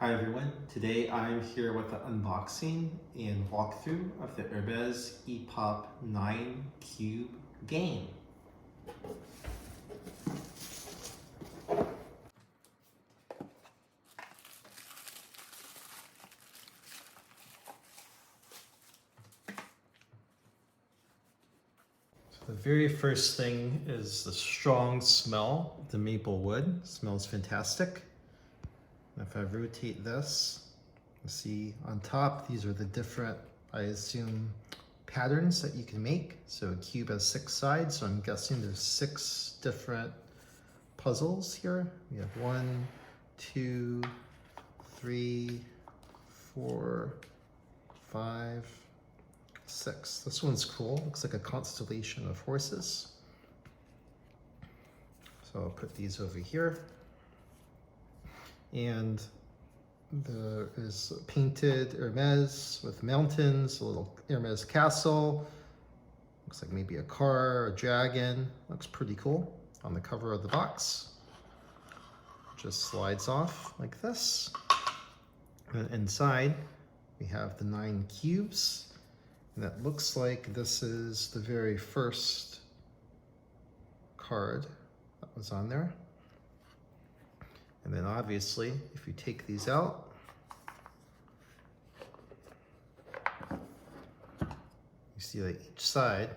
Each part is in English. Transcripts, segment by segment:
Hi everyone, today I'm here with the unboxing and walkthrough of the Hermes Epopee 9 Cube game. So the very first thing is the strong smell of the maple wood. It smells fantastic. If I rotate this, you see on top, these are the different, I assume, patterns that you can make. So a cube has 6 sides, so I'm guessing there's 6 different puzzles here. We have 1, 2, 3, 4, 5, 6. This one's cool, looks like a constellation of horses. So I'll put these over here. And there is painted Hermes with mountains, a little Hermes castle. Looks like maybe a car, a dragon. Looks pretty cool on the cover of the box. Just slides off like this. And inside we have the 9 cubes. And it looks like this is the very first card that was on there. And then obviously, if you take these out, you see that each side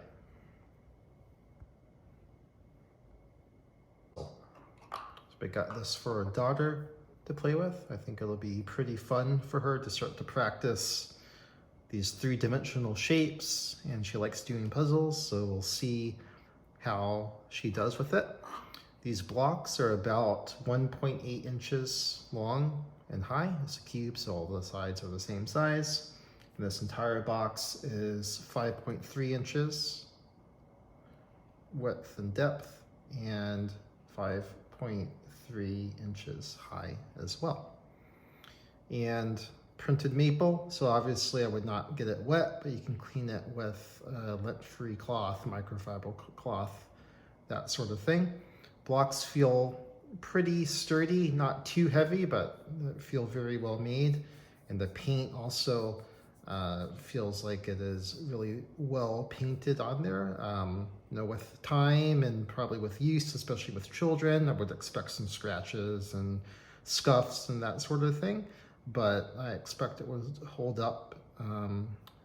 so I got this for a daughter to play with. I think it'll be pretty fun for her to start to practice these 3-dimensional shapes, and she likes doing puzzles, so we'll see how she does with it. These blocks are about 1.8 inches long and high. It's a cube, so all the sides are the same size. And this entire box is 5.3 inches width and depth, and 5.3 inches high as well. And printed maple, so obviously I would not get it wet, but you can clean it with lint-free cloth, microfiber cloth, that sort of thing. Blocks feel pretty sturdy, not too heavy, but feel very well made. And the paint also feels like it is really well painted on there. You know, with time and probably with use, especially with children, I would expect some scratches and scuffs and that sort of thing. But I expect it would hold up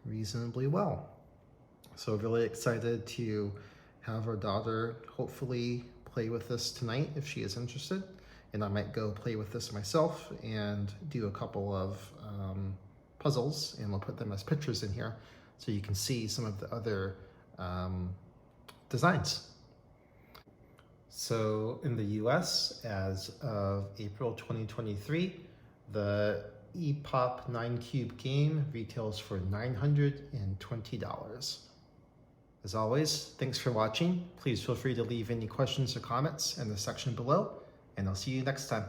reasonably well. So really excited to have our daughter hopefully play with this tonight if she is interested, and I might go play with this myself and do a couple of puzzles, and we'll put them as pictures in here so you can see some of the other designs. So in the US, as of April 2023, the Epopee 9 Cube game retails for $920. As always, thanks for watching. Please feel free to leave any questions or comments in the section below, and I'll see you next time.